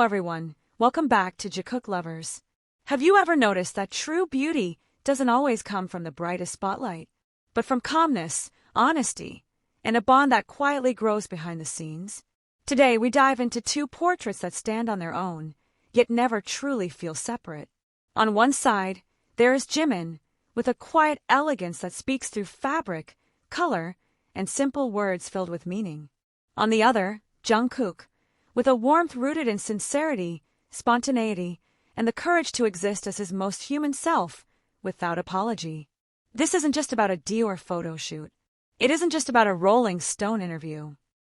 everyone, welcome back to Jikook Lovers. Have you ever noticed that true beauty doesn't always come from the brightest spotlight, but from calmness, honesty, and a bond that quietly grows behind the scenes? Today we dive into two portraits that stand on their own, yet never truly feel separate. On one side, there is Jimin, with a quiet elegance that speaks through fabric, color, and simple words filled with meaning. On the other, Jungkook, with a warmth rooted in sincerity, spontaneity, and the courage to exist as his most human self, without apology. This isn't just about a Dior photo shoot. It isn't just about a Rolling Stone interview.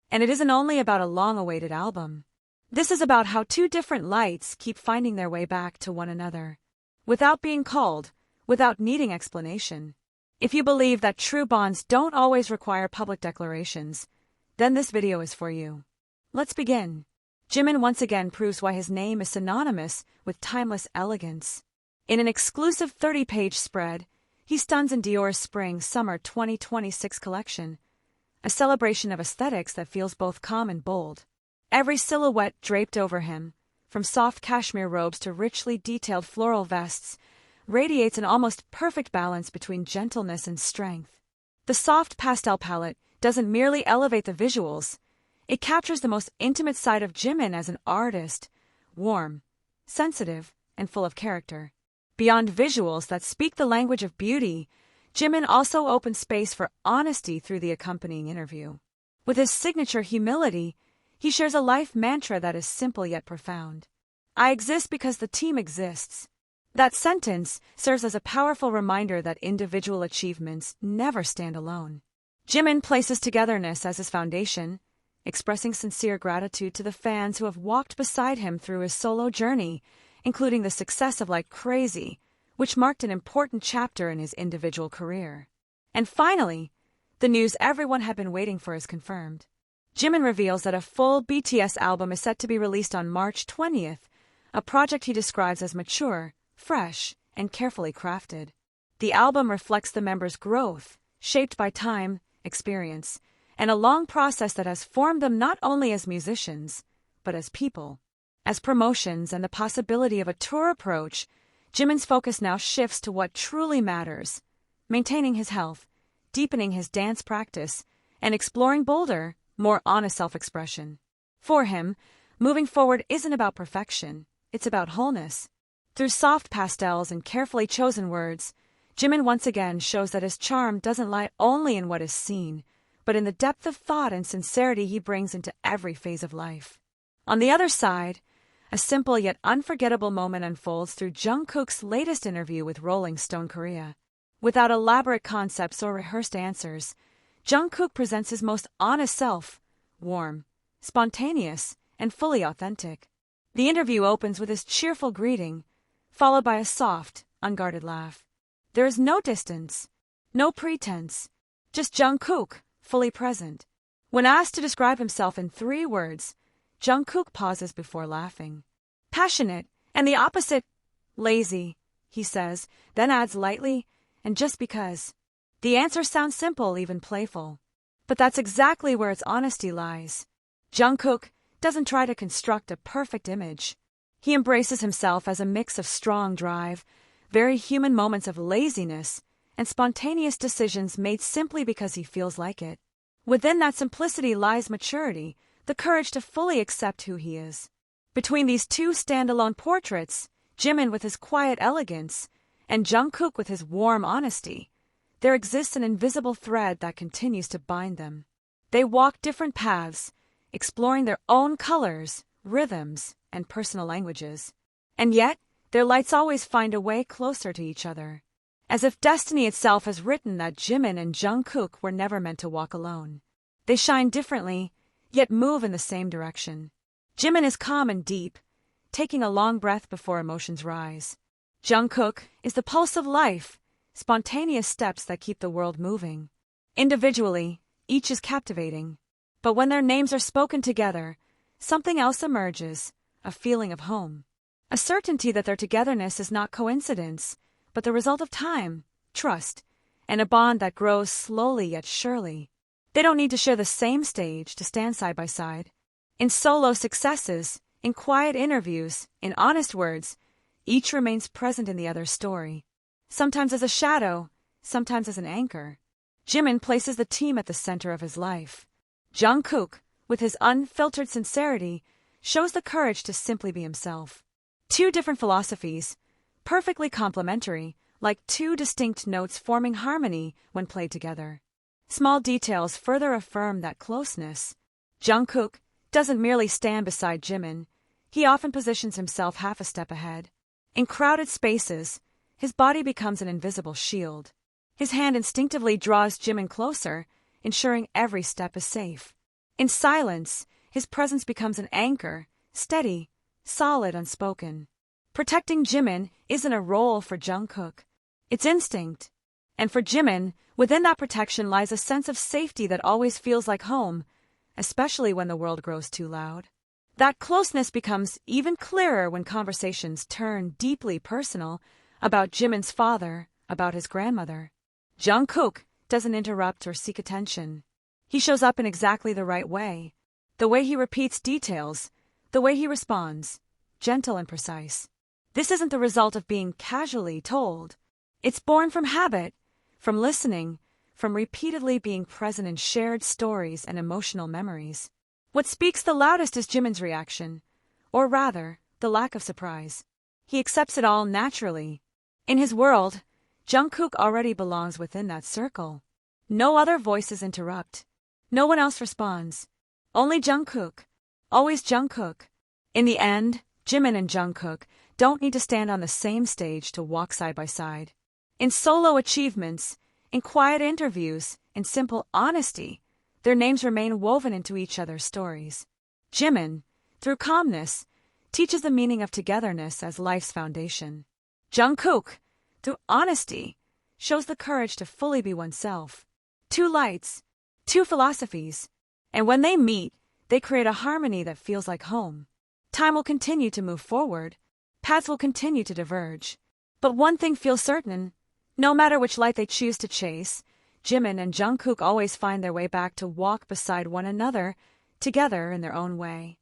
And it isn't only about a long-awaited album. This is about how two different lights keep finding their way back to one another, without being called, without needing explanation. If you believe that true bonds don't always require public declarations, then this video is for you. Let's begin. Jimin once again proves why his name is synonymous with timeless elegance. In an exclusive 30-page spread, he stuns in Dior's Spring-Summer 2026 collection, a celebration of aesthetics that feels both calm and bold. Every silhouette draped over him, from soft cashmere robes to richly detailed floral vests, radiates an almost perfect balance between gentleness and strength. The soft pastel palette doesn't merely elevate the visuals, it captures the most intimate side of Jimin as an artist, warm, sensitive, and full of character. Beyond visuals that speak the language of beauty, Jimin also opens space for honesty through the accompanying interview. With his signature humility, he shares a life mantra that is simple yet profound. I exist because the team exists. That sentence serves as a powerful reminder that individual achievements never stand alone. Jimin places togetherness as his foundation, expressing sincere gratitude to the fans who have walked beside him through his solo journey, including the success of Like Crazy, which marked an important chapter in his individual career. And finally, the news everyone had been waiting for is confirmed. Jimin reveals that a full BTS album is set to be released on March 20th, a project he describes as mature, fresh, and carefully crafted. The album reflects the members' growth, shaped by time, experience, and a long process that has formed them not only as musicians, but as people. As promotions and the possibility of a tour approach, Jimin's focus now shifts to what truly matters: maintaining his health, deepening his dance practice, and exploring bolder, more honest self-expression. For him, moving forward isn't about perfection, it's about wholeness. Through soft pastels and carefully chosen words, Jimin once again shows that his charm doesn't lie only in what is seen, but in the depth of thought and sincerity he brings into every phase of life. On the other side, a simple yet unforgettable moment unfolds through Jungkook's latest interview with Rolling Stone Korea. Without elaborate concepts or rehearsed answers, Jungkook presents his most honest self, warm, spontaneous, and fully authentic. The interview opens with his cheerful greeting, followed by a soft, unguarded laugh. There is no distance, no pretense, just Jungkook, fully present. When asked to describe himself in 3 words, Jungkook pauses before laughing. Passionate, and the opposite, lazy, he says, then adds lightly, and just because. The answer sounds simple, even playful. But that's exactly where its honesty lies. Jungkook doesn't try to construct a perfect image. He embraces himself as a mix of strong drive, very human moments of laziness, and spontaneous decisions made simply because he feels like it. Within that simplicity lies maturity, the courage to fully accept who he is. Between these two standalone portraits, Jimin with his quiet elegance, and Jungkook with his warm honesty, there exists an invisible thread that continues to bind them. They walk different paths, exploring their own colors, rhythms, and personal languages. And yet, their lights always find a way closer to each other. As if destiny itself has written that Jimin and Jungkook were never meant to walk alone. They shine differently, yet move in the same direction. Jimin is calm and deep, taking a long breath before emotions rise. Jungkook is the pulse of life, spontaneous steps that keep the world moving. Individually, each is captivating. But when their names are spoken together, something else emerges, a feeling of home. A certainty that their togetherness is not coincidence, but the result of time, trust, and a bond that grows slowly yet surely. They don't need to share the same stage to stand side by side. In solo successes, In quiet interviews, in honest words, each remains present in the other's story. Sometimes as a shadow, sometimes as an anchor. Jimin places the team at the center of his life. Jungkook, with his unfiltered sincerity, shows the courage to simply be himself. Two different philosophies, perfectly complementary, like two distinct notes forming harmony when played together. Small details further affirm that closeness. Jungkook doesn't merely stand beside Jimin, he often positions himself half a step ahead. In crowded spaces, his body becomes an invisible shield. His hand instinctively draws Jimin closer, ensuring every step is safe. In silence, his presence becomes an anchor, steady, solid, unspoken. Protecting Jimin isn't a role for Jungkook. It's instinct. And for Jimin, within that protection lies a sense of safety that always feels like home, especially when the world grows too loud. That closeness becomes even clearer when conversations turn deeply personal about Jimin's father, about his grandmother. Jungkook doesn't interrupt or seek attention. He shows up in exactly the right way. The way he repeats details, the way he responds, gentle and precise. This isn't the result of being casually told. It's born from habit, from listening, from repeatedly being present in shared stories and emotional memories. What speaks the loudest is Jimin's reaction, or rather, the lack of surprise. He accepts it all naturally. In his world, Jungkook already belongs within that circle. No other voices interrupt. No one else responds. Only Jungkook. Always Jungkook. In the end, Jimin and Jungkook don't need to stand on the same stage to walk side by side. In solo achievements, in quiet interviews, in simple honesty, their names remain woven into each other's stories. Jimin, through calmness, teaches the meaning of togetherness as life's foundation. Jungkook, through honesty, shows the courage to fully be oneself. Two lights, two philosophies, and when they meet, they create a harmony that feels like home. Time will continue to move forward, paths will continue to diverge. But one thing feels certain, no matter which light they choose to chase, Jimin and Jungkook always find their way back to walk beside one another, together in their own way.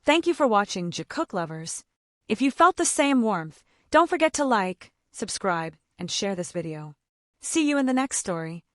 Thank you for watching, Jikook lovers. If you felt the same warmth, don't forget to like, subscribe, and share this video. See you in the next story.